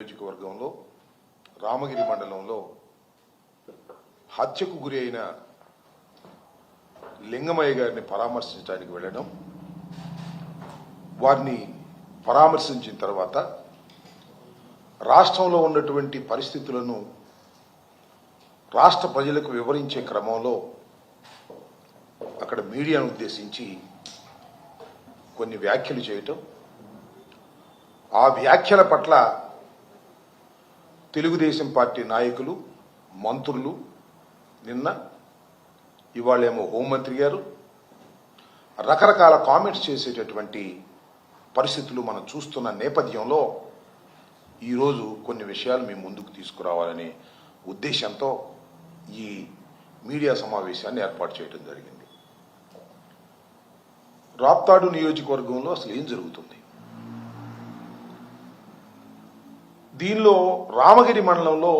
నియోజకవర్గంలో రామగిరి మండలంలో హత్యకు గురి అయిన లింగమయ్య గారిని పరామర్శించడానికి వెళ్ళడం, వారిని పరామర్శించిన తర్వాత రాష్ట్రంలో ఉన్నటువంటి పరిస్థితులను రాష్ట్ర ప్రజలకు వివరించే క్రమంలో అక్కడ మీడియాను ఉద్దేశించి కొన్ని వ్యాఖ్యలు చేయటం, ఆ వ్యాఖ్యల పట్ల తెలుగుదేశం పార్టీ నాయకులు, మంత్రులు, నిన్న ఇవాళేమో హోంమంత్రి గారు రకరకాల కామెంట్స్ చేసేటటువంటి పరిస్థితులు మనం చూస్తున్న నేపథ్యంలో ఈరోజు కొన్ని విషయాలు మీ ముందుకు తీసుకురావాలనే ఉద్దేశంతో ఈ మీడియా సమావేశాన్ని ఏర్పాటు చేయడం జరిగింది. రాప్తాడు నియోజకవర్గంలో అసలు ఏం జరుగుతుంది, దీనిలో రామగిరి మండలంలో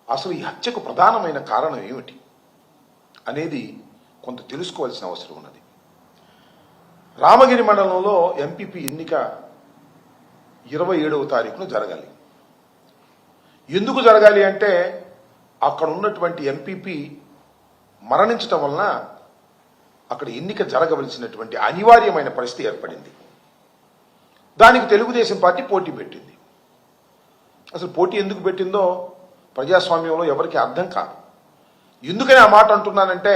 అసలు ఈ హత్యకు ప్రధానమైన కారణం ఏమిటి అనేది కొంత తెలుసుకోవాల్సిన అవసరం ఉన్నది. రామగిరి మండలంలో ఎంపీపీ ఎన్నిక 27వ తారీఖున జరగాలి. ఎందుకు జరగాలి అంటే అక్కడ ఉన్నటువంటి ఎంపీపీ మరణించటం వలన అక్కడ ఎన్నిక జరగవలసినటువంటి అనివార్యమైన పరిస్థితి ఏర్పడింది. దానికి తెలుగుదేశం పార్టీ పోటీ పెట్టింది. అసలు పోటీ ఎందుకు పెట్టిందో ప్రజాస్వామ్యంలో ఎవరికి అర్థం కాదు. ఎందుకని ఆ మాట అంటున్నానంటే,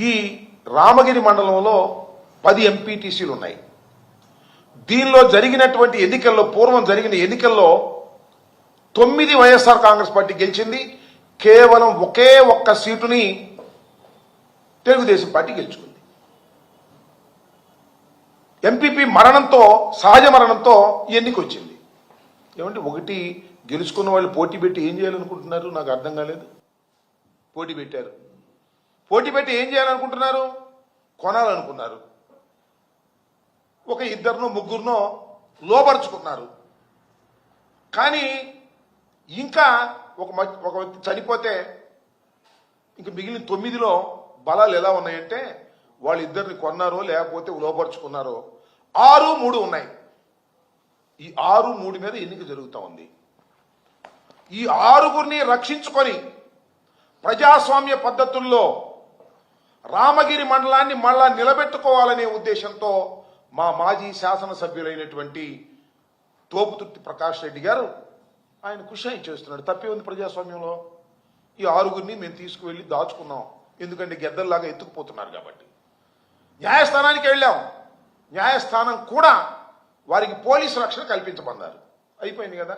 ఈ రామగిరి మండలంలో 10 ఎంపీటీసీలు ఉన్నాయి. దీనిలో జరిగినటువంటి ఎన్నికల్లో, పూర్వం జరిగిన ఎన్నికల్లో 9 వైఎస్ఆర్ కాంగ్రెస్ పార్టీ గెలిచింది. కేవలం ఒకే ఒక్క సీటుని తెలుగుదేశం పార్టీ గెలుచుకుంది. ఎంపీపీ మరణంతో, సహజ మరణంతో ఎన్నిక వచ్చింది. ఏమంటే ఒకటి గెలుచుకున్న వాళ్ళు పోటీ పెట్టి ఏం చేయాలనుకుంటున్నారు నాకు అర్థం కాలేదు. పోటీ పెట్టారు, పోటీ పెట్టి ఏం చేయాలనుకుంటున్నారు, కొనాలనుకున్నారు. ఒక 2 ముగ్గురునో లోపరుచుకున్నారు. కానీ ఇంకా ఒక వ్యక్తి చనిపోతే ఇంక మిగిలిన 9లో బలాలు ఎలా ఉన్నాయంటే, వాళ్ళిద్దరిని కొన్నారో లేకపోతే లోపరుచుకున్నారో 6-3 ఉన్నాయి. ఈ 6-3 మీద ఎన్నిక జరుగుతూ ఉంది. ఈ 6గురిని రక్షించుకొని ప్రజాస్వామ్య పద్ధతుల్లో రామగిరి మండలాన్ని మళ్ళా నిలబెట్టుకోవాలనే ఉద్దేశంతో మా మాజీ శాసనసభ్యులైనటువంటి తోపుతుర్తి ప్రకాష్ రెడ్డి గారు ఆయన కృషి చేస్తున్నాడు. తప్పే ఉంది ప్రజాస్వామ్యంలో. ఈ 6గురిని మేము తీసుకువెళ్ళి దాచుకున్నాం. ఎందుకంటే గెద్దల్లాగా ఎత్తుకుపోతున్నారు కాబట్టి. న్యాయస్థానానికి వెళ్ళాం. న్యాయస్థానం కూడా వారికి పోలీసు రక్షణ కల్పించమన్నారు. అయిపోయింది కదా.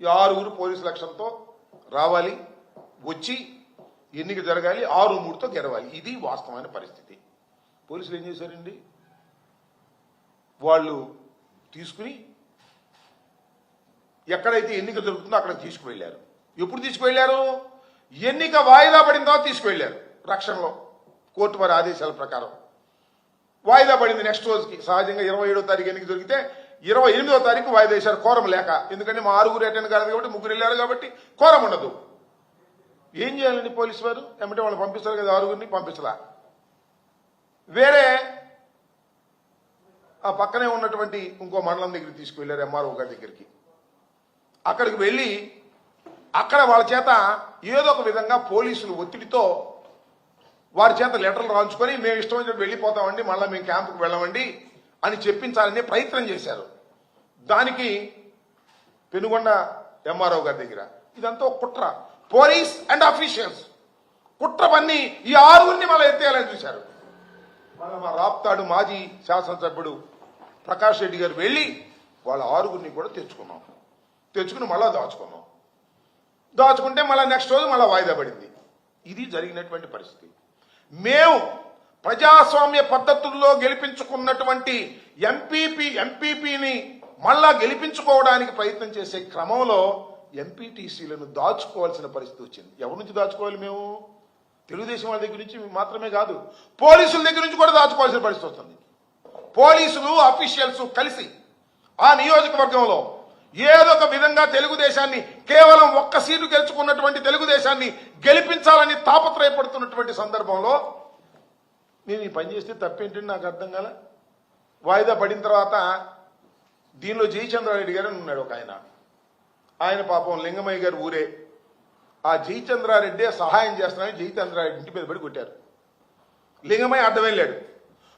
ఈ 6గురు పోలీసు రక్షణతో రావాలి, వచ్చి ఎన్నిక జరగాలి, 6-3తో గెలవాలి. ఇది వాస్తవమైన పరిస్థితి. పోలీసులు ఏం చేశారండి, వాళ్ళు తీసుకుని ఎక్కడైతే ఎన్నిక జరుగుతుందో అక్కడ తీసుకువెళ్ళారు. ఎప్పుడు తీసుకువెళ్ళారు, ఎన్నిక వాయిదా పడిన తర్వాత తీసుకువెళ్ళారు. రక్షణలో కోర్టు వారి ఆదేశాల ప్రకారం వాయిదా పడింది. నెక్స్ట్ రోజుకి సహజంగా 27వ తారీఖు ఎన్నిక దొరికితే 28వ తారీఖు వాయిదా వేశారు కోరం లేక. ఎందుకంటే మా 6గురు అటెండ్ కాదు కాబట్టి, 3 వెళ్ళారు కాబట్టి కోరం ఉండదు. ఏం చేయాలండి పోలీసు వారు, ఏమంటే వాళ్ళు పంపిస్తారు కదా, 6గురిని పంపించలా. వేరే ఆ పక్కనే ఉన్నటువంటి ఇంకో మండలం దగ్గరికి తీసుకువెళ్ళారు, ఎంఆర్ఓ గారి దగ్గరికి. అక్కడికి వెళ్ళి అక్కడ వాళ్ళ చేత ఏదో ఒక విధంగా పోలీసులు ఒత్తిడితో వారి చేత లెటర్లు రాయించుకొని మేము ఇష్టం వచ్చినట్టు వెళ్ళిపోతామండి, మళ్ళీ మేము క్యాంపుకు వెళ్ళమండి అని చెప్పించాలనే ప్రయత్నం చేశారు. దానికి పెనుగొండ ఎంఆర్ఓ గారి దగ్గర ఇదంతా ఒక కుట్ర. పోలీస్ అండ్ అఫీషియల్స్ కుట్ర పన్ని ఈ 6గురిని మళ్ళీ ఎత్తేయాలని చూశారు. మళ్ళీ మా రాప్తాడు మాజీ శాసనసభ్యుడు ప్రకాష్ రెడ్డి గారు వెళ్ళి వాళ్ళ 6గురిని కూడా తెచ్చుకుని మళ్ళా దాచుకుంటే మళ్ళీ నెక్స్ట్ రోజు మళ్ళీ వాయిదా పడింది. ఇది జరిగినటువంటి పరిస్థితి. మేము ప్రజాస్వామ్య పద్ధతుల్లో గెలిపించుకున్నటువంటి ఎంపీపీని మళ్ళా గెలిపించుకోవడానికి ప్రయత్నం చేసే క్రమంలో ఎంపీటీసీలను దాచుకోవాల్సిన పరిస్థితి వచ్చింది. ఎవరి నుంచి దాచుకోవాలి, మేము తెలుగుదేశం వాళ్ళ దగ్గర నుంచి మాత్రమే కాదు, పోలీసుల దగ్గర నుంచి కూడా దాచుకోవాల్సిన పరిస్థితి వస్తుంది. పోలీసులు, అఫీషియల్స్ కలిసి ఆ నియోజకవర్గంలో ఏదో ఒక విధంగా తెలుగుదేశాన్ని, కేవలం ఒక్క సీటు గెలుచుకున్నటువంటి తెలుగుదేశాన్ని గెలిపించాలని తాపత్రయపడుతున్నటువంటి సందర్భంలో నేను ఈ పని చేస్తే తప్పేంటండి నాకు అర్థం కాల. వాయిదా పడిన తర్వాత దీనిలో జయచంద్రారెడ్డి గారు అని ఉన్నాడు ఒక ఆయన పాపం లింగమయ్య గారు ఊరే. ఆ జయచంద్రారెడ్డి సహాయం చేస్తున్నారని జయచంద్రారెడ్డి ఇంటి మీద పడి కొట్టారు. లింగమయ్య అడ్డం వెళ్ళాడు.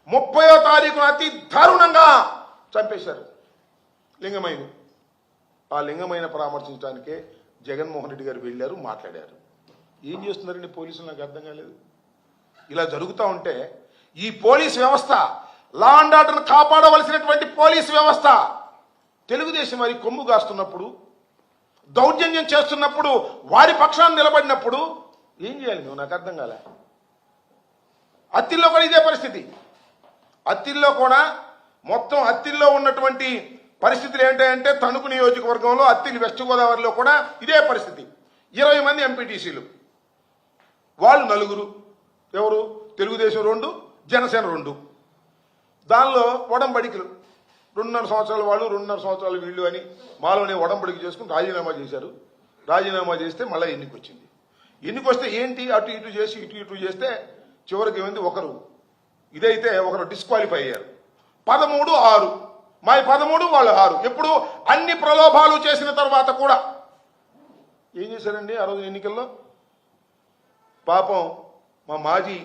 30వ తారీఖున అతి దారుణంగా చంపేశారు లింగమయ్యని. ఆ లింగమయ్యను పరామర్శించడానికే జగన్మోహన్ రెడ్డి గారు వెళ్ళారు, మాట్లాడారు. ఏం చేస్తున్నారండి పోలీసులు? నాకు అర్థం కాలేదు. ఇలా జరుగుతూ ఉంటే ఈ పోలీస్ వ్యవస్థ, లా అండ్ ఆర్డర్ను కాపాడవలసినటువంటి పోలీస్ వ్యవస్థ తెలుగుదేశం వారి కొమ్ము కాస్తున్నప్పుడు, దౌర్జన్యం చేస్తున్నప్పుడు, వారి పక్షాన్ని నిలబడినప్పుడు ఏం చేయాలి నువ్వు? నాకు అర్థం కాలే. అత్తిల్లో కూడా ఇదే పరిస్థితి. అత్తిల్లో కూడా మొత్తం అత్తిల్లో ఉన్నటువంటి పరిస్థితులు ఏంటంటే తణుకు నియోజకవర్గంలో అత్తిలి వెస్ట్ గోదావరిలో కూడా ఇదే పరిస్థితి. 20 మంది ఎంపీటీసీలు, వాళ్ళు 4. ఎవరు? తెలుగుదేశం 2, జనసేన 2. దానిలో ఒడంబడికలు 2.5 సంవత్సరాలు వాళ్ళు, 2.5 సంవత్సరాలు వీళ్ళు అని మాలోనే ఒడంబడికి చేసుకుని రాజీనామా చేశారు. రాజీనామా చేస్తే మళ్ళీ ఎన్నిక వచ్చింది. ఎన్నిక వస్తే ఏంటి? అటు ఇటు చేసి ఇటు చేస్తే చివరికి ఏమైంది? ఒకరు ఇదైతే ఒకరు డిస్క్వాలిఫై అయ్యారు. 13-6 మాది 13, వాళ్ళు 6. ఎప్పుడు? అన్ని ప్రలోభాలు చేసిన తర్వాత కూడా ఏం చేశారండి ఆ రోజు ఎన్నికల్లో? పాపం మా మాజీ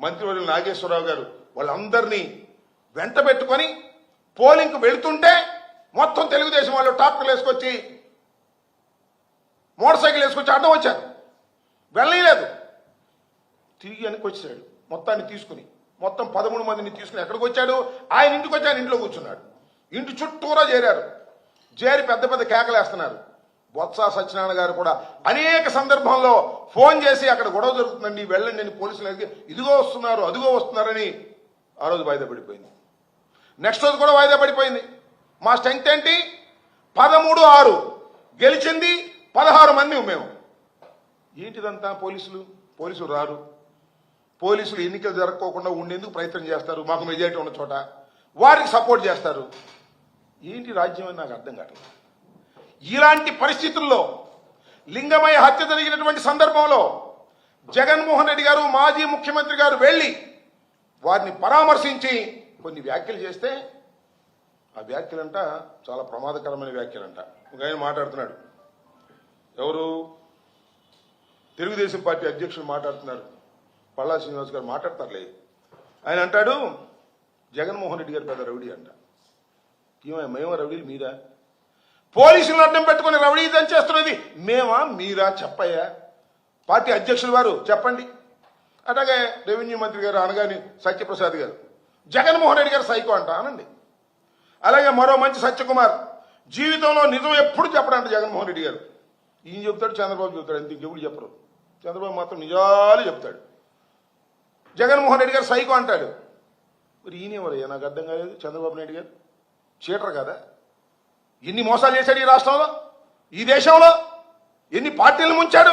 మంత్రివర్యులు నాగేశ్వరరావు గారు వాళ్ళందరినీ వెంట పెట్టుకొని పోలింగ్కి వెళుతుంటే మొత్తం తెలుగుదేశం వాళ్ళు ట్రాక్టర్లు వేసుకొచ్చి, మోటార్ సైకిల్ వేసుకొచ్చి అడ్డం వచ్చారు. వెళ్ళలేదు. తిరిగి వెనక్కి వచ్చాడు మొత్తాన్ని తీసుకుని. మొత్తం 13 మందిని తీసుకుని ఎక్కడికి వచ్చాడు? ఆయన ఇంటికి వచ్చి ఆయన ఇంట్లో కూర్చున్నాడు. ఇంటి చుట్టూరా చేరారు. చేరి పెద్ద పెద్ద కేకలేస్తున్నారు. బొత్స సత్యనారాయణ గారు కూడా అనేక సందర్భంలో ఫోన్ చేసి అక్కడ గొడవ జరుగుతుందండి, వెళ్ళండి అని పోలీసులు అడిగి, ఇదిగో వస్తున్నారు అదిగో వస్తున్నారని ఆ రోజు వాయిదా పడిపోయింది. నెక్స్ట్ రోజు కూడా వాయిదా పడిపోయింది. మా స్ట్రెంగ్త్ ఏంటి? 13-6 గెలిచింది 16 మంది మేము. ఏంటిదంతా? పోలీసులు రారు. పోలీసులు ఎన్నికలు జరగకోకుండా ఉండేందుకు ప్రయత్నం చేస్తారు. మాకు మెజారిటీ ఉన్న చోట వారికి సపోర్ట్ చేస్తారు. ఏంటి రాజ్యం అని నాకు అర్థం కావట్లేదు. ఇలాంటి పరిస్థితుల్లో లింగమయ్య హత్య జరిగినటువంటి సందర్భంలో జగన్మోహన్ రెడ్డి గారు, మాజీ ముఖ్యమంత్రి గారు వెళ్ళి వారిని పరామర్శించి కొన్ని వ్యాఖ్యలు చేస్తే ఆ వ్యాఖ్యలంట చాలా ప్రమాదకరమైన వ్యాఖ్యలంట. ఒక ఆయన మాట్లాడుతున్నాడు. ఎవరు? తెలుగుదేశం పార్టీ అధ్యక్షులు మాట్లాడుతున్నారు. పల్లా శ్రీనివాస్ గారు మాట్లాడతారులే. ఆయన అంటాడు జగన్మోహన్ రెడ్డి గారు పెద్ద రౌడీ అంట. మేము రౌడీలు మీరా? పోలీసులను అడ్డం పెట్టుకుని రౌడీజం చేస్తున్నది మేమా మీరా? చెప్పయ్యా పార్టీ అధ్యక్షుల వారు చెప్పండి. అట్లాగే రెవెన్యూ మంత్రి గారు అనగాని సత్యప్రసాద్ గారు జగన్మోహన్ రెడ్డి గారు సైకో అంట అనండి. అలాగే మరో మంచి సత్యకుమార్ జీవితంలో నిజం ఎప్పుడు చెప్పడంట జగన్మోహన్ రెడ్డి గారు. ఈయన చెప్తాడు, చంద్రబాబు చెప్తాడు, అంత ఇంకెప్పుడు చెప్పరు. చంద్రబాబు మాత్రం నిజాలు చెప్తాడు. జగన్మోహన్ రెడ్డి గారు సైకో అంటాడు. మరి ఈయనేమరయ్యా? నాకు అర్థం కాలేదు. చంద్రబాబు నాయుడు గారు చీటర్ కదా? ఎన్ని మోసాలు చేశాడు ఈ రాష్ట్రంలో, ఈ దేశంలో? ఎన్ని పార్టీలు ముంచాడు?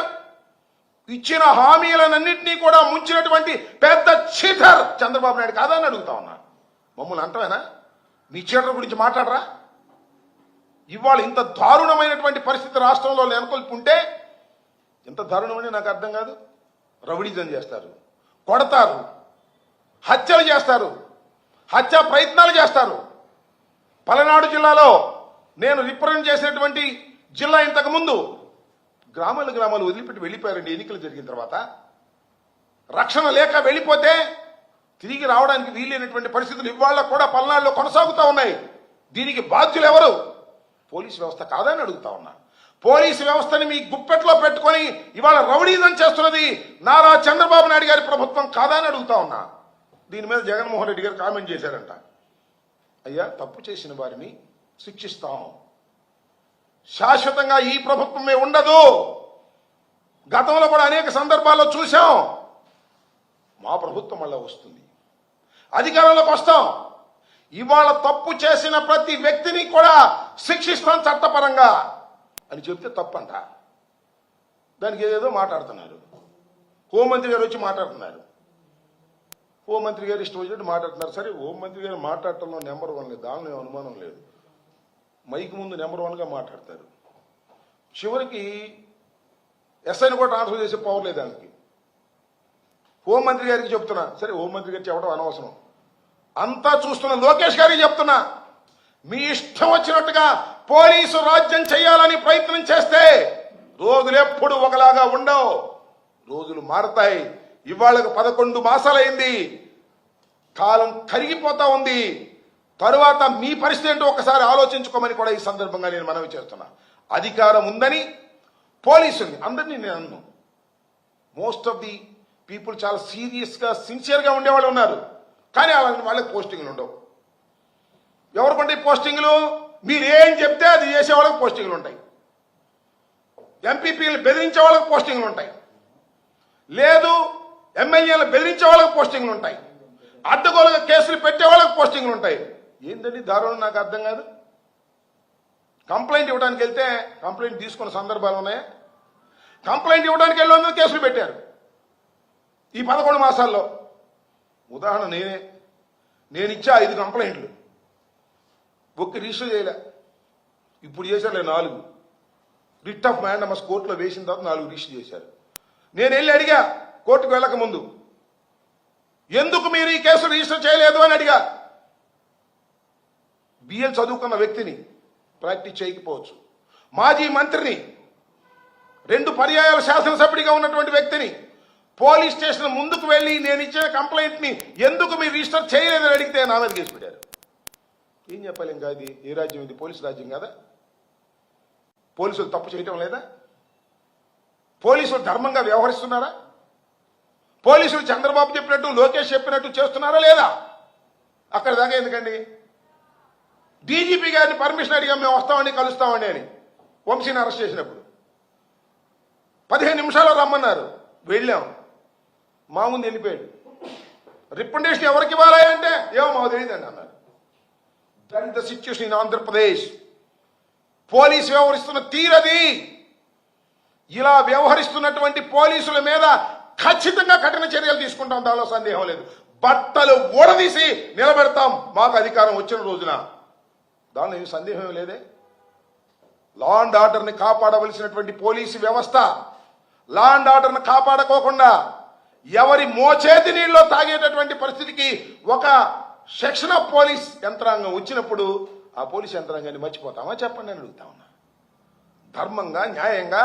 ఇచ్చిన హామీలన్నింటినీ కూడా ముంచినటువంటి పెద్ద చీటర్ చంద్రబాబు నాయుడు కాదా అని అడుగుతా ఉన్నా. మమ్మల్ని అంటవేనా? మీ చీటర్ గురించి మాట్లాడరా? ఇవాళ ఇంత దారుణమైనటువంటి పరిస్థితి రాష్ట్రంలో నెలకొల్పుంటే ఎంత దారుణమని నాకు అర్థం కాదు. రౌడీజం చేస్తారు, కొడతారు, హత్యలు చేస్తారు, హత్యా ప్రయత్నాలు చేస్తారు. పలనాడు జిల్లాలో నేను రిప్రజెంట్ చేసినటువంటి జిల్లా ఇంతకుముందు గ్రామాలు వదిలిపెట్టి వెళ్ళిపోయారండి. ఎన్నికలు జరిగిన తర్వాత రక్షణ లేక వెళ్ళిపోతే తిరిగి రావడానికి వీలైనటువంటి పరిస్థితులు ఇవాళ కూడా పల్నాడులో కొనసాగుతూ ఉన్నాయి. దీనికి బాధ్యులు ఎవరు? పోలీసు వ్యవస్థ కాదని అడుగుతా ఉన్నా. పోలీసు వ్యవస్థని మీ గుప్పెట్లో పెట్టుకొని ఇవాళ రౌడీజం చేస్తున్నది నారా చంద్రబాబు నాయుడు గారి ప్రభుత్వం కాదని అడుగుతా ఉన్నా. దీని మీద జగన్మోహన్ రెడ్డి గారు కామెంట్ చేశారంట. అయ్యా, తప్పు చేసిన వారిని శిక్షిస్తాం, శాశ్వతంగా ఈ ప్రభుత్వమే ఉండదు. గతంలో కూడా అనేక సందర్భాల్లో చూశాం. మా ప్రభుత్వం మళ్ళా వస్తుంది, అధికారంలోకి వస్తాం. ఇవాళ తప్పు చేసిన ప్రతి వ్యక్తిని కూడా శిక్షిస్తాం చట్టపరంగా అని చెప్తే తప్పంట. దానికి ఏదేదో మాట్లాడుతున్నారు. హోంమంత్రి గారు వచ్చి మాట్లాడుతున్నారు. హోంమంత్రి గారు ఇష్టం వచ్చినట్టు మాట్లాడుతున్నారు. సరే, హోంమంత్రి గారు మాట్లాడటంలో నెంబర్ 1 లేదు, దానిలో అనుమానం లేదు. మైక్ ముందు నెంబర్ 1గా మాట్లాడతారు. చివరికి ఎస్ఐని కూడా ట్రాన్స్ఫర్ చేసే పవర్ లేదు దానికి. హోంమంత్రి గారికి చెప్తున్నా, సరే హోంమంత్రి గారు చెప్పడం అనవసరం, అంతా చూస్తున్న లోకేష్ గారికి చెప్తున్నా, మీ ఇష్టం వచ్చినట్టుగా పోలీసు రాజ్యం చేయాలని ప్రయత్నం చేస్తే రోజులు ఎప్పుడు ఒకలాగా ఉండవు, రోజులు మారతాయి. ఇవాళకు 11 మాసాలైంది, కాలం కరిగిపోతా ఉంది. తరువాత మీ పరిస్థితి ఏంటో ఒకసారి ఆలోచించుకోమని కూడా ఈ సందర్భంగా నేను మనవి చేస్తున్నా. అధికారం ఉందని పోలీసుల్ని అందరినీ నేను అన్ను, మోస్ట్ ఆఫ్ ది పీపుల్ చాలా సీరియస్గా సిన్సియర్గా ఉండేవాళ్ళు ఉన్నారు, కానీ అలాంటి వాళ్ళకి పోస్టింగ్లు ఉండవు. ఎవరికంటే పోస్టింగ్లు మీరు ఏం చెప్తే అది చేసే వాళ్ళకి పోస్టింగ్లు ఉంటాయి. ఎంపీపీలు బెదిరించే వాళ్ళకి పోస్టింగ్లు ఉంటాయి, లేదు ఎమ్మెల్యేలు బెదిరించే వాళ్ళకి పోస్టింగ్లు ఉంటాయి, అడ్డగోలుగా కేసులు పెట్టే వాళ్ళకి పోస్టింగ్లు ఉంటాయి. ఏంటండి దారుణం నాకు అర్థం కాదు. కంప్లైంట్ ఇవ్వడానికి వెళ్తే కంప్లైంట్ తీసుకున్న సందర్భాలు ఉన్నాయా? కంప్లైంట్ ఇవ్వడానికి వెళ్ళి కేసులు పెట్టారు ఈ 11 మాసాల్లో. ఉదాహరణ నేను ఇచ్చా 5 కంప్లైంట్లు, ఒక్క రిజిస్టర్ చేయలే. ఇప్పుడు చేశారులే 4. రిట్ ఆఫ్ మ్యాండమస్ కోర్టులో వేసిన తర్వాత 4 రిజిస్టర్ చేశారు. నేను వెళ్ళి అడిగా కోర్టుకు వెళ్ళక ముందు, ఎందుకు మీరు ఈ కేసు రిజిస్టర్ చేయలేదు అని అడిగా. బిఎల్ చదువుకున్న వ్యక్తిని, ప్రాక్టీస్ చేయకపోవచ్చు, మాజీ మంత్రిని, 2 పర్యాయాల శాసనసభ్యుడిగా ఉన్నటువంటి వ్యక్తిని పోలీస్ స్టేషన్ ముందుకు వెళ్ళి నేను ఇచ్చిన కంప్లైంట్ని ఎందుకు మీరు రిజిస్టర్ చేయలేదని అడిగితే నా మీద కేసు పెట్టారు. ఏం చెప్పాలి ఇంకా? ఇది ఏ రాజ్యం? ఇది పోలీసు రాజ్యం కదా? పోలీసులు తప్పు చేయటం లేదా? పోలీసులు ధర్మంగా వ్యవహరిస్తున్నారా? పోలీసులు చంద్రబాబు చెప్పినట్టు లోకేష్ చెప్పినట్టు చేస్తున్నారా లేదా? అక్కడ దాకా ఎందుకండి? డీజీపీ గారిని పర్మిషన్ అడిగాం, మేము వస్తామండి కలుస్తామండి అని వంశీని అరెస్ట్ చేసినప్పుడు 15 నిమిషాల్లో రమ్మన్నారు, వెళ్ళాం, మా ముందు వెళ్ళిపోయాడు. రికమెండేషన్ ఎవరికి ఇవ్వాలి అంటే ఏమో మాకు తెలియదండి అన్నారు. That is the situation in Andhra Pradesh. Police వ్యవహరిస్తున్న తీరది. ఇలా వ్యవహరిస్తున్నటువంటి పోలీసుల మీద ఖచ్చితంగా కఠిన చర్యలు తీసుకుంటాం, దానిలో సందేహం లేదు. బట్టలు ఊడదీసి నిలబెడతాం మాకు అధికారం వచ్చిన రోజున, దానిలో ఏం సందేహం లేదే. లా అండ్ ఆర్డర్ని కాపాడవలసినటువంటి పోలీసు వ్యవస్థ లా అండ్ ఆర్డర్ని కాపాడుకోకుండా ఎవరి మోచేతి నీళ్ళలో తాగేటటువంటి పరిస్థితికి ఒక సెక్షన్ ఆఫ్ పోలీస్ యంత్రాంగం వచ్చినప్పుడు ఆ పోలీస్ యంత్రాంగాన్ని మర్చిపోతామా చెప్పండి అని అడుగుతా ఉన్నా. ధర్మంగా న్యాయంగా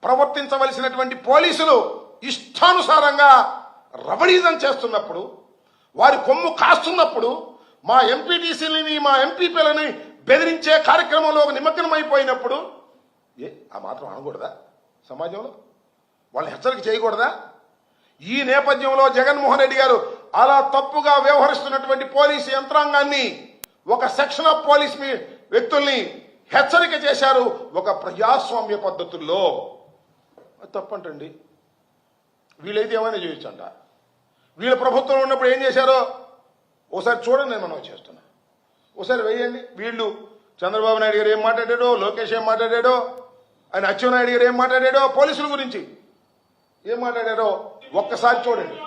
ప్రవర్తించవలసినటువంటి పోలీసులు ఇష్టానుసారంగా రవడీజం చేస్తున్నప్పుడు, వారి కొమ్ము కాస్తున్నప్పుడు, మా ఎంపీటీసీలని మా ఎంపీపీలని బెదిరించే కార్యక్రమంలో నిమగ్నమైపోయినప్పుడు ఆ మాత్రం అనకూడదా? సమాజంలో వాళ్ళని హెచ్చరిక చేయకూడదా? ఈ నేపథ్యంలో జగన్మోహన్ రెడ్డి గారు అలా తప్పుగా వ్యవహరిస్తున్నటువంటి పోలీసు యంత్రాంగాన్ని, ఒక సెక్షన్ ఆఫ్ పోలీస్ వ్యక్తుల్ని హెచ్చరిక చేశారు ఒక ప్రజాస్వామ్య పద్ధతుల్లో. తప్పంటండి. వీళ్ళైతే ఏమైనా చేయొచ్చంట. వీళ్ళ ప్రభుత్వం ఉన్నప్పుడు ఏం చేశారో ఒకసారి చూడండి, నేను మనం చేస్తున్నా, ఒకసారి వేయండి. వీళ్ళు చంద్రబాబు నాయుడు గారు ఏం మాట్లాడాడో, లోకేష్ ఏం మాట్లాడాడో, ఆయన అచ్చెన్నాయుడు గారు ఏం మాట్లాడాడో, పోలీసుల గురించి ఏం మాట్లాడారో ఒక్కసారి చూడండి.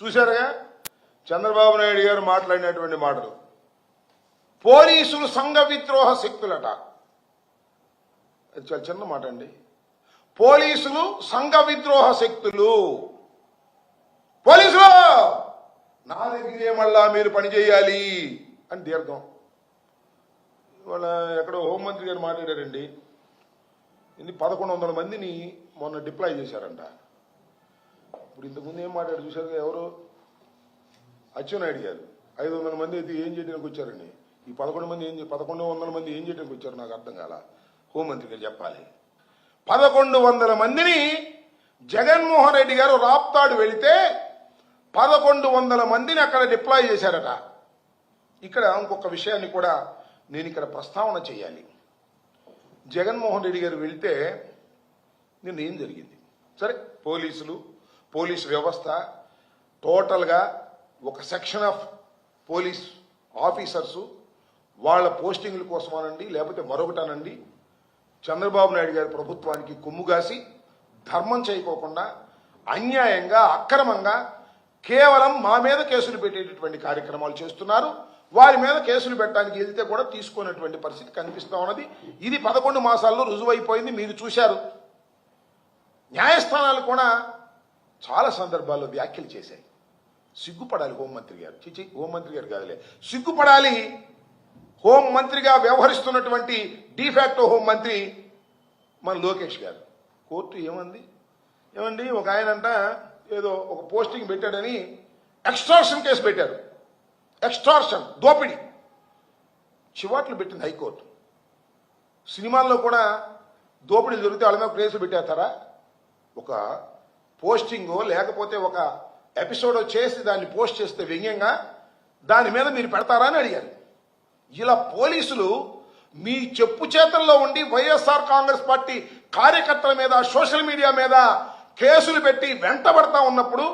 చూశారుగా చంద్రబాబు నాయుడు గారు మాట్లాడినటువంటి మాటలు. పోలీసులు సంఘ విద్రోహ శక్తులట. అది చాలా చిన్న మాట అండి. పోలీసులు సంఘ విద్రోహ శక్తులు. పోలీసులు నా దగ్గరే మళ్ళా మీరు పనిచేయాలి అని దీర్ఘం. ఇవాళ ఎక్కడో హోంమంత్రి గారు మాట్లాడారండి. ఇన్ని 1100 మందిని మొన్న డిప్లాయ్ చేశారంట. ఇప్పుడు ఇంతకుముందు ఏం మాట్లాడు చూశారు ఎవరు? అచ్చెన్నాయుడు గారు 500 మంది అయితే ఏం చేయడానికి వచ్చారండి. ఈ 1100 మంది ఏం చేయడానికి వచ్చారు నాకు అర్థం కాల. హోంమంత్రి గారు చెప్పాలి. 1100 మందిని జగన్మోహన్ రెడ్డి గారు రాప్తాడు వెళితే 1100 మందిని అక్కడ డిప్లాయ్ చేశారట. ఇక్కడ ఇంకొక విషయాన్ని కూడా నేను ఇక్కడ ప్రస్తావన చేయాలి. జగన్మోహన్ రెడ్డి గారు వెళితే నిన్న ఏం జరిగింది? సరే, పోలీసు వ్యవస్థ టోటల్గా ఒక సెక్షన్ ఆఫ్ పోలీస్ ఆఫీసర్సు వాళ్ళ పోస్టింగ్ల కోసమనండి, లేకపోతే మరొకటనండి, చంద్రబాబు నాయుడు గారి ప్రభుత్వానికి కొమ్ముగాసి ధర్మం చేయకోకుండా అన్యాయంగా అక్రమంగా కేవలం మా మీద కేసులు పెట్టేటటువంటి కార్యక్రమాలు చేస్తున్నారు. వారి మీద కేసులు పెట్టడానికి వెళ్తే కూడా తీసుకున్నటువంటి పరిస్థితి కనిపిస్తూ ఉన్నది. ఇది 11 మాసాల్లో రుజువైపోయింది, మీరు చూశారు. న్యాయస్థానాలు కూడా చాలా సందర్భాల్లో వ్యాఖ్యలు చేశాయి. సిగ్గుపడాలి హోంమంత్రి గారు. హోంమంత్రి గారు కాదులే, సిగ్గుపడాలి. హోంమంత్రిగా వ్యవహరిస్తున్నటువంటి డిఫాక్టో హోంమంత్రి మన లోకేష్ గారు. కోర్టు ఏమండి ఒక ఆయనంట ఏదో ఒక పోస్టింగ్ పెట్టాడని ఎక్స్టార్షన్ కేసు పెట్టారు. ఎక్స్టార్షన్, దోపిడీ, చివాట్లు పెట్టింది హైకోర్టు. సినిమాల్లో కూడా దోపిడీలు దొరికితే వాళ్ళ మీద కేసులు పెట్టేస్తారా? ఒక పోస్టింగో లేకపోతే ఒక ఎపిసోడో చేసి దాన్ని పోస్ట్ చేస్తే వ్యంగ్యంగా దాని మీద మీరు పెడతారా అని అడిగారు. ఇలా పోలీసులు మీ చెప్పు చేతల్లో ఉండి వైఎస్ఆర్ కాంగ్రెస్ పార్టీ కార్యకర్తల మీద సోషల్ మీడియా మీద కేసులు పెట్టి వెంటబడతా ఉన్నప్పుడు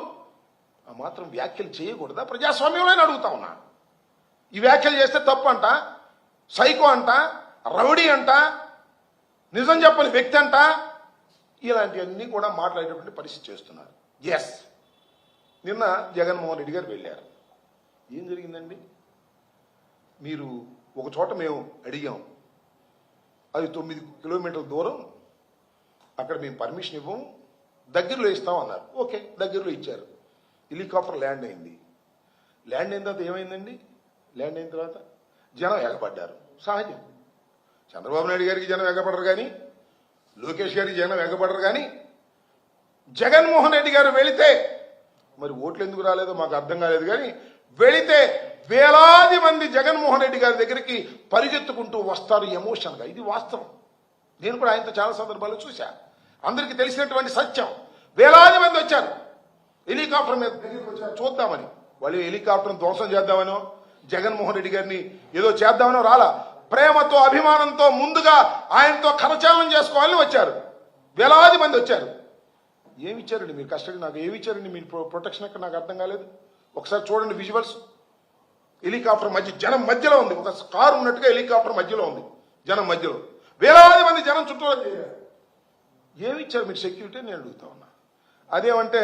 ఆ మాత్రం వ్యాఖ్యలు చేయకూడదా? ప్రజాస్వామ్యంలో అడుగుతా ఉన్నా. ఈ వ్యాఖ్యలు చేస్తే తప్పు అంట, సైకో అంట, రౌడీ అంట, నిజం చెప్పని వ్యక్తి అంట, ఇలాంటివన్నీ కూడా మాట్లాడేటువంటి పరిస్థితి చేస్తున్నారు. ఎస్, నిన్న జగన్మోహన్ రెడ్డి గారు వెళ్ళారు. ఏం జరిగిందండి? మీరు ఒక చోట మేము అడిగాం, అది 9 కిలోమీటర్ల దూరం, అక్కడ మేము పర్మిషన్ ఇవ్వం, దగ్గరలో ఇస్తాం అన్నారు. ఓకే, దగ్గరలో ఇచ్చారు. హెలికాప్టర్ ల్యాండ్ అయింది. ల్యాండ్ అయిన తర్వాత ఏమైందండి? ల్యాండ్ అయిన తర్వాత జనం ఎగబడ్డారు. సహజం. చంద్రబాబు నాయుడు గారికి జనం ఎగబడరు కానీ, లోకేష్ గారికి జనం ఎగబడరు కానీ, జగన్మోహన్ రెడ్డి గారు వెళితే మరి ఓట్లు ఎందుకు రాలేదో మాకు అర్థం కాలేదు కానీ, వెళితే వేలాది మంది జగన్మోహన్ రెడ్డి గారి దగ్గరికి పరిగెత్తుకుంటూ వస్తారు ఎమోషన్గా. ఇది వాస్తవం. నేను కూడా ఆయనతో చాలా సందర్భాల్లో చూశా. అందరికీ తెలిసినటువంటి సత్యం. వేలాది మంది వచ్చారు. హెలికాప్టర్ మీద దగ్గరికి వచ్చారు చూద్దామని. వాళ్ళు హెలికాప్టర్ను ధ్వంసం చేద్దామనో, జగన్మోహన్ రెడ్డి గారిని ఏదో చేద్దామనో రాలా. ప్రేమతో, అభిమానంతో ముందుగా ఆయనతో కరచాలనం చేసుకోవాలని వచ్చారు. వేలాది మంది వచ్చారు. ఏమి ఇచ్చారండి మీరు కస్టడీ? నాకు ఏమి ఇచ్చారండి మీరు ప్రొటెక్షన్? అక్కడ నాకు అర్థం కాలేదు. ఒకసారి చూడండి విజువల్స్. హెలికాప్టర్ మధ్య, జనం మధ్యలో ఉంది. ఒక కారు ఉన్నట్టుగా హెలికాప్టర్ మధ్యలో ఉంది, జనం మధ్యలో. వేలాది మంది జనం చుట్టూ ఏమి ఇచ్చారు మీరు సెక్యూరిటీ నేను అడుగుతా ఉన్నా. అదేమంటే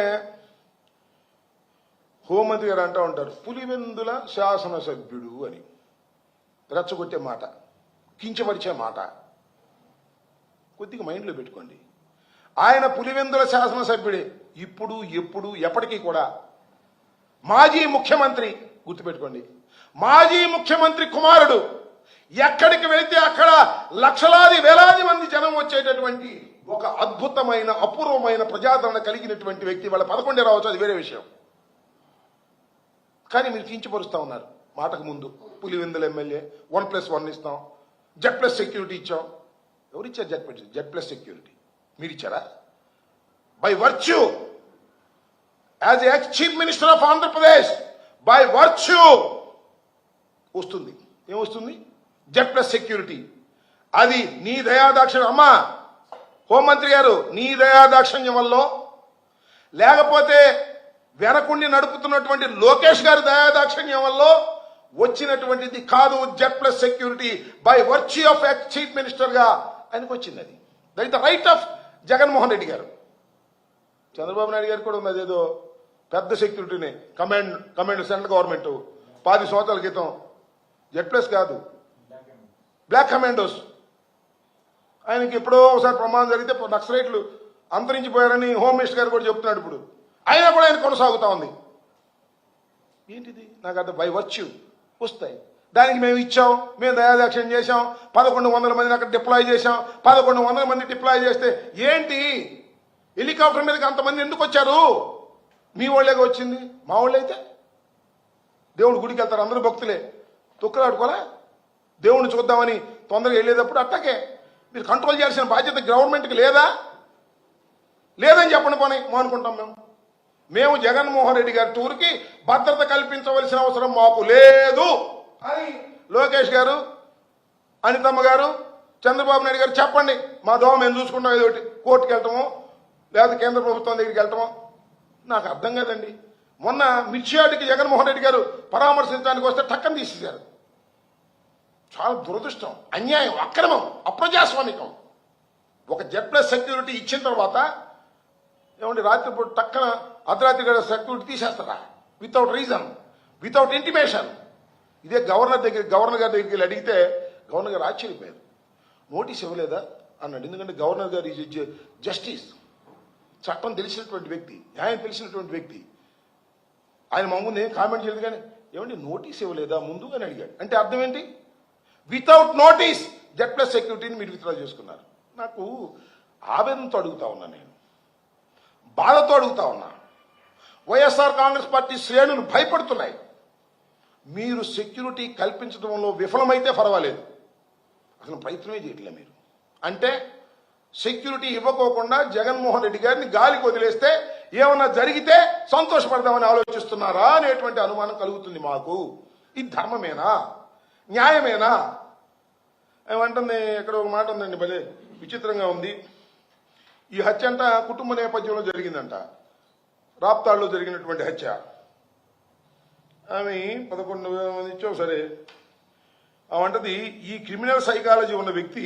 హోంమంత్రి గారు అంటూ ఉంటారు పులివెందుల శాసనసభ్యుడు అని. రెచ్చగొట్టే మాట, కించపరిచే మాట కొద్దిగా మైండ్లో పెట్టుకోండి. ఆయన పులివెందుల శాసనసభ్యుడే. ఇప్పుడు, ఎప్పుడు, ఎప్పటికీ కూడా మాజీ ముఖ్యమంత్రి, గుర్తుపెట్టుకోండి, మాజీ ముఖ్యమంత్రి కుమారుడు. ఎక్కడికి వెళితే అక్కడ లక్షలాది వేలాది మంది జనం వచ్చేటటువంటి ఒక అద్భుతమైన అపూర్వమైన ప్రజాదరణ కలిగినటువంటి వ్యక్తి. వాళ్ళ 11 రావచ్చు, అది వేరే విషయం. కానీ మీరు కించపరుస్తూ ఉన్నారు. మాటకు ముందు పులివెందుల ఎమ్మెల్యే 1+1 ఇస్తాం, Z+ సెక్యూరిటీ ఇచ్చాం. ఎవరిచ్చారు Z+ సెక్యూరిటీ? మీరు ఇచ్చారా? By virtue as ex chief minister of Andhra Pradesh, by virtue వస్తుంది. ఏమొస్తుంది? Z+ security. అది నీ దయాదాక్షిణ్యం. అమ్మా హోంమంత్రి గారు, నీ దయాదాక్షిణ్యం వల్ల, లేకపోతే వెనకుండి నడుపుతున్నటువంటి లోకేష్ గారి దయాదాక్షిణ్యం వల్ల వచ్చినటువంటిది కాదు. Z+ security by virtue of ex chief minister గా ఆయనకు వచ్చింది. అది that is the right of Jaganmohan Reddy గారు. చంద్రబాబు నాయుడు గారు కూడా ఉంది అదేదో పెద్ద సెక్యూరిటీని. కమాండ్ సెంట్రల్ గవర్నమెంట్ 10 సంవత్సరాల క్రితం Z+ కాదు, బ్లాక్ కమాండోస్. ఆయనకి ఎప్పుడో ఒకసారి ప్రమాదం జరిగితే నక్సలైట్లు అంతరించిపోయారని హోమ్ మినిస్టర్ గారు కూడా చెప్తున్నాడు. ఇప్పుడు అయినా కూడా ఆయన కొనసాగుతా ఉంది. ఏంటిది? నాకు అర్థం. బై వర్చ్యూ వస్తాయి. దానికి మేము ఇచ్చాం, మేము దయాదాక్షిణ్యం చేశాం, 1100 మందిని అక్కడ డిప్లాయ్ చేశాం. 1100 మంది డిప్లాయ్ చేస్తే ఏంటి? హెలికాప్టర్ మీదకి అంతమంది ఎందుకు వచ్చారు? మీ వాళ్ళేగా వచ్చింది. మా వాళ్ళు అయితే దేవుడు గుడికి వెళ్తారు, అందరూ భక్తులే. తొక్కులాడుకోలే దేవుడిని చూద్దామని తొందరగా వెళ్ళేటప్పుడు. అట్టకే మీరు కంట్రోల్ చేయాల్సిన బాధ్యత గవర్నమెంట్కి లేదా? లేదని చెప్పండి పోనీ అనుకుంటాం మేము జగన్మోహన్ రెడ్డి గారి టూర్కి భద్రత కల్పించవలసిన అవసరం మాకు లేదు అని లోకేష్ గారు, అనితమ్మ గారు, చంద్రబాబు నాయుడు గారు చెప్పండి. మా దోమ మేము చూసుకుంటాం, ఏదో ఒకటి కోర్టుకు వెళ్ళటమో లేదా కేంద్ర ప్రభుత్వం దగ్గరికి వెళ్ళటమో నాకు అర్థం కాదండి. మొన్న మిర్చియాడికి జగన్మోహన్ రెడ్డి గారు పరామర్శించడానికి వస్తే టక్కని తీసేశారు. చాలా దురదృష్టం, అన్యాయం, అక్రమం, అప్రజాస్వామికం. ఒక Z+ సెక్యూరిటీ ఇచ్చిన తర్వాత ఏమంటే రాత్రిపూట టక్కన అర్ధరాత్రి గడ సెక్యూరిటీ తీసేస్తారా? Without reason, without intimation. ఇదే గవర్నర్ గారి దగ్గరికి వెళ్ళి అడిగితే గవర్నర్ గారు ఆశ్చర్యపోయారు. నోటీస్ ఇవ్వలేదా అన్నాడు. ఎందుకంటే గవర్నర్ గారు ఈజ్ జస్టిస్, చట్టం తెలిసినటువంటి వ్యక్తి, న్యాయం తెలిసినటువంటి వ్యక్తి. ఆయన మా ముందు ఏం కామెంట్ చేయలేదు, కానీ ఏమంటే నోటీస్ ఇవ్వలేదా ముందు అని అడిగాడు. అంటే అర్థం ఏంటి? వితౌట్ నోటీస్ Z+ సెక్యూరిటీని మీరు విత్డ్రా చేసుకున్నారు. నాకు ఆవేదనతో అడుగుతా ఉన్నా, నేను బాధతో అడుగుతా ఉన్నా. వైఎస్ఆర్ కాంగ్రెస్ పార్టీ శ్రేణులు భయపడుతున్నాయి. మీరు సెక్యూరిటీ కల్పించడంలో విఫలమైతే పర్వాలేదు, అసలు ప్రయత్నమే చేయట్లేదు మీరు. అంటే సెక్యూరిటీ ఇవ్వకోకుండా జగన్మోహన్ రెడ్డి గారిని గాలికి వదిలేస్తే ఏమన్నా జరిగితే సంతోషపడదామని ఆలోచిస్తున్నారా అనేటువంటి అనుమానం కలుగుతుంది మాకు. ఇది ధర్మమేనా? న్యాయమేనా? ఏమంటుంది, ఇక్కడ ఒక మాట ఉందండి, భలే విచిత్రంగా ఉంది. ఈ హత్య అంట కుటుంబ నేపథ్యంలో జరిగిందంట. రాప్తాడులో జరిగినటువంటి హత్య. ఆమె 11,000 మంది ఇచ్చావు సరే. అవంటది ఈ క్రిమినల్ సైకాలజీ ఉన్న వ్యక్తి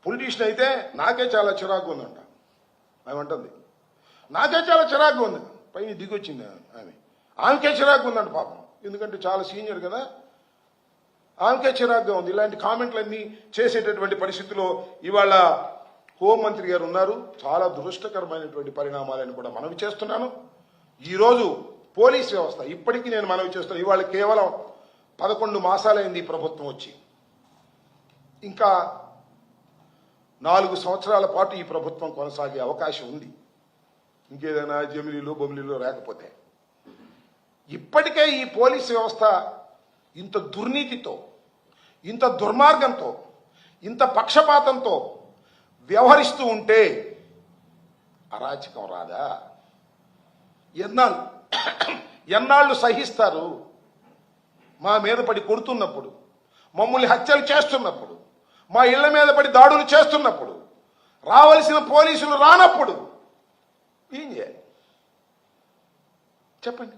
పొలిటీషియన్ అయితే నాకే చాలా చిరాకు ఉందంట. ఆమె నాకే చాలా చిరాకు ఉంది. పైన దిగొచ్చింది ఆమెకే చిరాకు ఉందంట పాపం. ఎందుకంటే చాలా సీనియర్ కదా, ఆమెకే చిరాకుగా ఉంది. ఇలాంటి కామెంట్లన్నీ చేసేటటువంటి పరిస్థితిలో ఇవాళ హోంమంత్రి గారు ఉన్నారు. చాలా దురదృష్టకరమైనటువంటి పరిణామాలను కూడా మనవి చేస్తున్నాను. ఈరోజు పోలీస్ వ్యవస్థ ఇప్పటికీ నేను మనవి చేస్తున్నాను. ఇవాళ కేవలం 11 మాసాలైంది ఈ ప్రభుత్వం వచ్చి. ఇంకా 4 సంవత్సరాల పాటు ఈ ప్రభుత్వం కొనసాగే అవకాశం ఉంది, ఇంకేదైనా జమిలీలు బొమిలీలు రాకపోతే. ఇప్పటికే ఈ పోలీస్ వ్యవస్థ ఇంత దుర్నీతితో, ఇంత దుర్మార్గంతో, ఇంత పక్షపాతంతో వ్యవహరిస్తూ ఉంటే అరాచకం రాదా? ఎన్నాళ్ళు సహిస్తారు? మా మీద పడి కొడుతున్నప్పుడు, మమ్మల్ని హత్యలు చేస్తున్నప్పుడు, మా ఇళ్ల మీద పడి దాడులు చేస్తున్నప్పుడు, రావలసిన పోలీసులు రానప్పుడు ఏం చేయాలి చెప్పండి?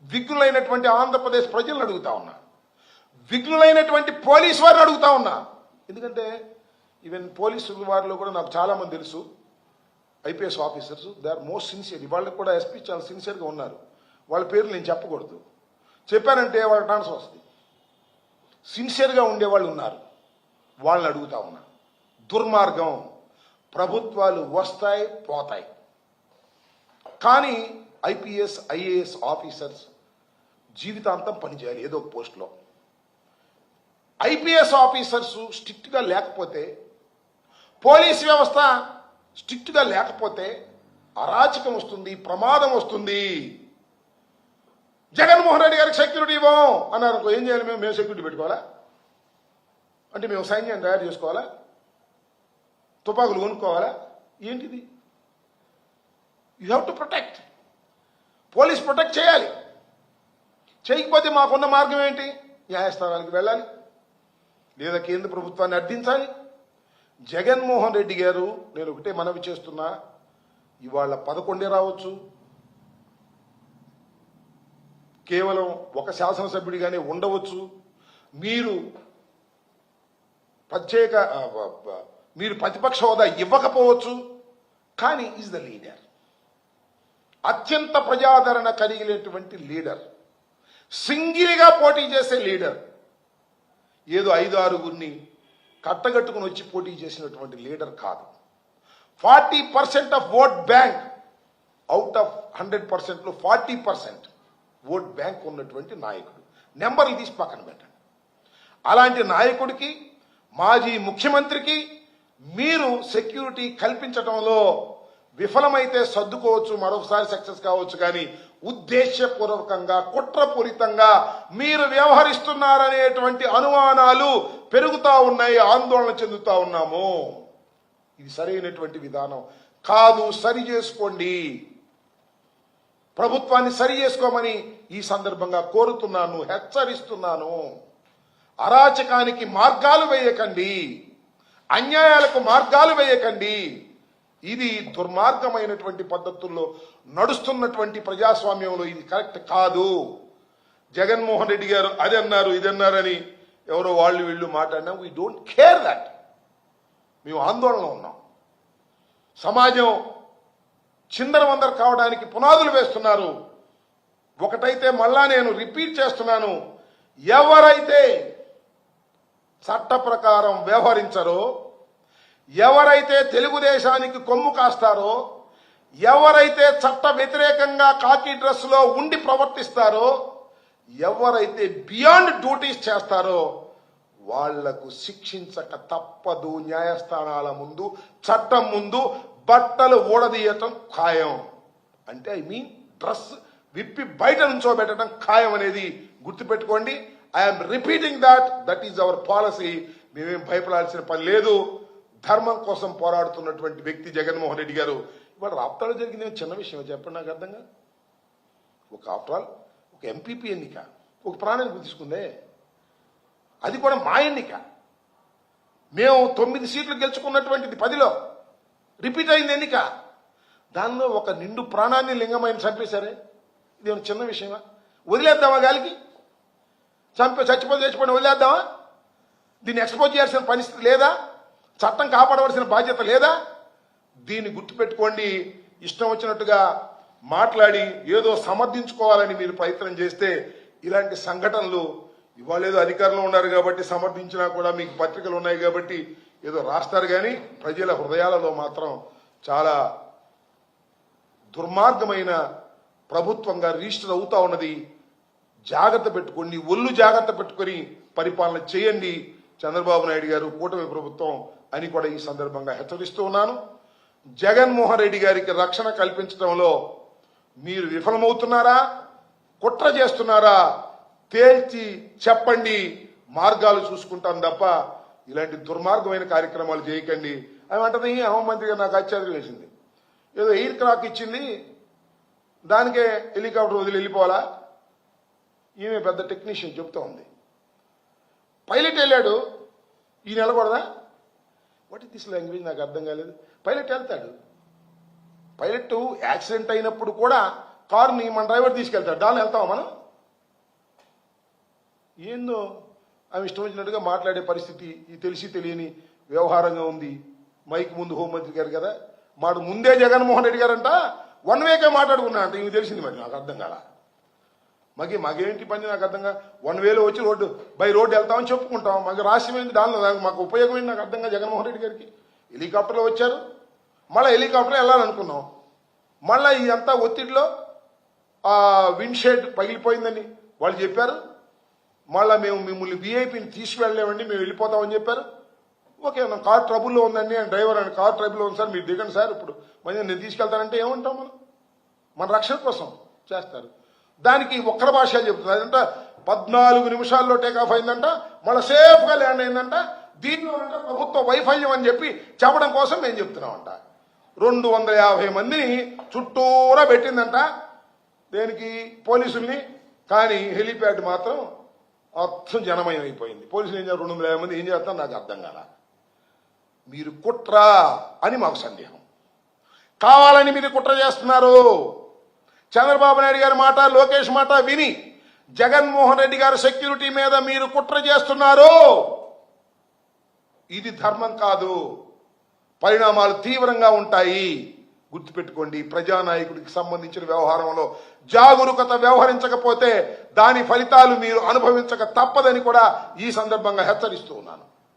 విఘ్నులైనటువంటి ఆంధ్రప్రదేశ్ ప్రజలను అడుగుతా ఉన్నా, విఘ్నులైనటువంటి పోలీసు వారిని అడుగుతా ఉన్నా. ఎందుకంటే ఈవెన్ పోలీసుల వారిలో కూడా నాకు చాలా మంది తెలుసు, IPS officers. They are most sincere. వాళ్ళకి కూడా SP చాలా సిన్సియర్గా ఉన్నారు. వాళ్ళ పేర్లు నేను చెప్పకూడదు, చెప్పానంటే వాళ్ళకి ట్రాన్స్ఫర్ వస్తుంది. సిన్సియర్గా ఉండేవాళ్ళు ఉన్నారు, వాళ్ళని అడుగుతా ఉన్నా. దుర్మార్గం. ప్రభుత్వాలు వస్తాయి పోతాయి, కానీ IPS IAS ఆఫీసర్స్ జీవితాంతం పనిచేయాలి ఏదో ఒక పోస్టులో. IPS ఆఫీసర్స్ స్ట్రిక్ట్గా లేకపోతే, పోలీస్ వ్యవస్థ స్ట్రిక్ట్గా లేకపోతే అరాచకం వస్తుంది, ప్రమాదం వస్తుంది. జగన్మోహన్ రెడ్డి గారికి సెక్యూరిటీ ఇవ్వం అన్నారు. ఏం చేయాలి? మేము సెక్యూరిటీ పెట్టుకోవాలా? అంటే మేము సైన్యం తయారు చేసుకోవాలా? తుపాకులు కొనుక్కోవాలా? ఏంటిది? You have to protect. Police protect చేయాలి. చేయకపోతే మాకున్న మార్గం ఏంటి? న్యాయస్థానాలకు వెళ్ళాలి, లేదా కేంద్ర ప్రభుత్వాన్ని అర్థించాలి. జగన్మోహన్ రెడ్డి గారు, నేను ఒకటే మనవి చేస్తున్నా, ఇవాళ 11 రావచ్చు, కేవలం ఒక శాసనసభ్యుడిగానే ఉండవచ్చు. మీరు ప్రతిపక్ష హోదా ఇవ్వకపోవచ్చు, కానీ ఈజ్ ద లీడర్. అత్యంత ప్రజాదరణ కలిగినటువంటి లీడర్, సింగిల్గా పోటీ చేసే లీడర్. ఏదో 5-6 కట్టగట్టుకుని వచ్చి పోటీ చేసినటువంటి లీడర్ కాదు. 40% of vote bank, out of 100%లో 40% ఓట్ బ్యాంక్ ఉన్నటువంటి నాయకుడు. నెంబర్లు తీసి పక్కన పెట్టండి. అలాంటి నాయకుడికి, మాజీ ముఖ్యమంత్రికి మీరు సెక్యూరిటీ కల్పించడంలో విఫలమైతే సర్దుకోవచ్చు, మరొకసారి సక్సెస్ కావచ్చు, కానీ ఉద్దేశపూర్వకంగా కుట్రపూరితంగా మీరు వ్యవహరిస్తున్నారనేటువంటి అనుమానాలు పెరుగుతా ఉన్నాయి, ఆందోళన చెందుతా ఉన్నాము. ఇది సరైనటువంటి విధానం కాదు. సరి చేసుకోండి, ప్రభుత్వాన్ని సరి చేసుకోమని ఈ సందర్భంగా కోరుతున్నాను, హెచ్చరిస్తున్నాను. అరాచకానికి మార్గాలు వేయకండి, అన్యాయాలకు మార్గాలు వేయకండి. ఇది దుర్మార్గమైనటువంటి పద్ధతుల్లో నడుస్తున్నటువంటి ప్రజాస్వామ్యంలో ఇది కరెక్ట్ కాదు. జగన్మోహన్ రెడ్డి గారు అది అన్నారు ఇది అన్నారని ఎవరో వాళ్ళు వీళ్ళు మాట్లాడినా వీ డోంట్ కేర్ దట్. మేము ఆందోళనలో ఉన్నాం. సమాజం చిందరవందర కావడానికి పునాదులు వేస్తున్నారు. ఒకటైతే మళ్ళా నేను రిపీట్ చేస్తున్నాను, ఎవరైతే చట్ట ప్రకారం వ్యవహరించరో, ఎవరైతే తెలుగుదేశానికి కొమ్ము కాస్తారో, ఎవరైతే చట్ట వ్యతిరేకంగా కాకి డ్రెస్లో ఉండి ప్రవర్తిస్తారో, ఎవరైతే బియాండ్ డ్యూటీస్ చేస్తారో వాళ్లకు శిక్షించక తప్పదు. న్యాయస్థానాల ముందు, చట్టం ముందు బట్టలు ఊడదీయటం ఖాయం. అంటే ఐ మీన్ డ్రెస్ విప్పి బయట నుంచోబెట్టడం ఖాయం అనేది గుర్తుపెట్టుకోండి. I'm repeating that is our policy. మేమేం భయపడాల్సిన పని లేదు. ధర్మం కోసం పోరాడుతున్నటువంటి వ్యక్తి జగన్మోహన్ రెడ్డి గారు. ఇవాళ రాప్తాడు జరిగింది చిన్న విషయం చెప్పండి నాకు అర్థంగా. ఆఫ్టర్ ఆల్ ఒక ఎంపీపీ ఎన్నిక ఒక ప్రాణానికి తీసుకుందే, అది కూడా మా ఎన్నిక. మేము 9 సీట్లు గెలుచుకున్నటువంటిది 10లో రిపీట్ అయింది ఎన్నిక. దానిలో ఒక నిండు ప్రాణాన్ని లింగమైన చంపేశారే, ఇది చిన్న విషయమా? వదిలేద్దామా గాలికి? చచ్చిపోయి వదిలేద్దామా? దీన్ని ఎక్స్పోజ్ చేయాల్సిన పరిస్థితి లేదా? చట్టం కాపాడవలసిన బాధ్యత లేదా? దీన్ని గుర్తుపెట్టుకోండి. ఇష్టం వచ్చినట్టుగా మాట్లాడి ఏదో సమర్థించుకోవాలని మీరు ప్రయత్నం చేస్తే ఇలాంటి సంఘటనలు ఇవాళ ఏదో అధికారంలో ఉన్నారు కాబట్టి సమర్థించినా కూడా మీకు పత్రికలు ఉన్నాయి కాబట్టి ఏదో రాస్తారు, కానీ ప్రజల హృదయాలలో మాత్రం చాలా దుర్మార్గమైన ప్రభుత్వంగా రిజిస్టర్ అవుతా ఉన్నది. జాగ్రత్త పెట్టుకోండి, ఒళ్ళు జాగ్రత్త పెట్టుకొని పరిపాలన చేయండి చంద్రబాబు నాయుడు గారు, కూటమి ప్రభుత్వం అని కూడా ఈ సందర్భంగా హెచ్చరిస్తూ ఉన్నాను. జగన్మోహన్ రెడ్డి గారికి రక్షణ కల్పించడంలో మీరు విఫలమవుతున్నారా, కుట్ర చేస్తున్నారా తేల్చి చెప్పండి. మార్గాలు చూసుకుంటాం తప్ప ఇలాంటి దుర్మార్గమైన కార్యక్రమాలు చేయకండి. ఏమంటది హోంమంత్రి గారు నాకు ఆశ్చర్యం వేసింది. ఏదో ఎయిర్ క్రాక్ ఇచ్చింది, దానికే హెలికాప్టర్ వదిలి వెళ్ళిపోవాలా? ఈమె పెద్ద టెక్నీషియన్ చెప్తా ఉంది. పైలట్ వెళ్ళాడు, ఈయన వెళ్ళకూడదా? What is this language? నాకు అర్థం కాలేదు. పైలట్ వెళ్తాడు, పైలట్ యాక్సిడెంట్ అయినప్పుడు కూడా కారుని మన డ్రైవర్ తీసుకెళ్తాడు, దాన్ని వెళ్తామా మనం? ఏందో ఆమె ఇష్టం వచ్చినట్టుగా మాట్లాడే పరిస్థితి ఈ తెలిసి తెలియని వ్యవహారంగా ఉంది. మైక్ ముందు హోంమంత్రి గారు కదా, మాకు ముందే జగన్మోహన్ రెడ్డి గారంట 1 వేకే మాట్లాడుకున్నా అంట. ఇవి తెలిసింది, మరి నాకు అర్థం కాల. మాకేంటి పని నాకు అర్థంగా 1 వేలో వచ్చి బై రోడ్డు వెళ్తామని చెప్పుకుంటాం. మాకు రాష్ట్రం ఏంటి, దానిలో మాకు ఉపయోగం ఏంటి నాకు అర్థంగా. జగన్మోహన్ రెడ్డి గారికి హెలికాప్టర్లో వచ్చారు, మళ్ళీ హెలికాప్టర్ వెళ్ళాలనుకున్నాం, మళ్ళీ ఇదంతా ఒత్తిడిలో విండ్షేడ్ పగిలిపోయిందని వాళ్ళు చెప్పారు. మళ్ళీ మేము మిమ్మల్ని వీఐపీని తీసుకువెళ్ళలేమండి, మేము వెళ్ళిపోతామని చెప్పారు. ఓకే, నా కార్ ట్రబుల్లో ఉందండి, డ్రైవర్ అని కార్ ట్రబుల్లో ఉంది సార్, మీరు దిగండి సార్, ఇప్పుడు మళ్ళీ నేను తీసుకెళ్తానంటే ఏమంటాం మనం? మన రక్షణ కోసం చేస్తారు. దానికి ఒక్కల భాషలు చెప్తున్నారు. అదంట 14 నిమిషాల్లో టేకాఫ్ అయిందంట, మళ్ళీ సేఫ్గా ల్యాండ్ అయిందంట. దీనిలో ప్రభుత్వ వైఫల్యం అని చెప్పి చెప్పడం కోసం మేము చెప్తున్నామంట. 250 మందిని చుట్టూరా పెట్టిందంట, దేనికి? పోలీసుల్ని. కానీ హెలిప్యాడ్ మాత్రం మొత్తం జనమయం అయిపోయింది. పోలీసులు ఏం చేయాలి? 250 మంది ఏం చేస్తారో నాకు అర్థం కాల. మీరు కుట్ర అని మాకు సందేహం. కావాలని మీరు కుట్ర చేస్తున్నారు. చంద్రబాబు నాయుడు గారి మాట, లోకేష్ మాట విని జగన్మోహన్ రెడ్డి గారి సెక్యూరిటీ మీద మీరు కుట్ర చేస్తున్నారు. ఇది ధర్మం కాదు. పరిణామాలు తీవ్రంగా ఉంటాయి. గుర్తుపెట్టుకోండి. ప్రజానాయకుడికి సంబంధించిన వ్యవహారంలో జాగరూకత వ్యవహరించకపోతే దాని ఫలితాలు మీరు అనుభవించక తప్పదని కూడా ఈ సందర్భంగా హెచ్చరిస్తూ ఉన్నాను.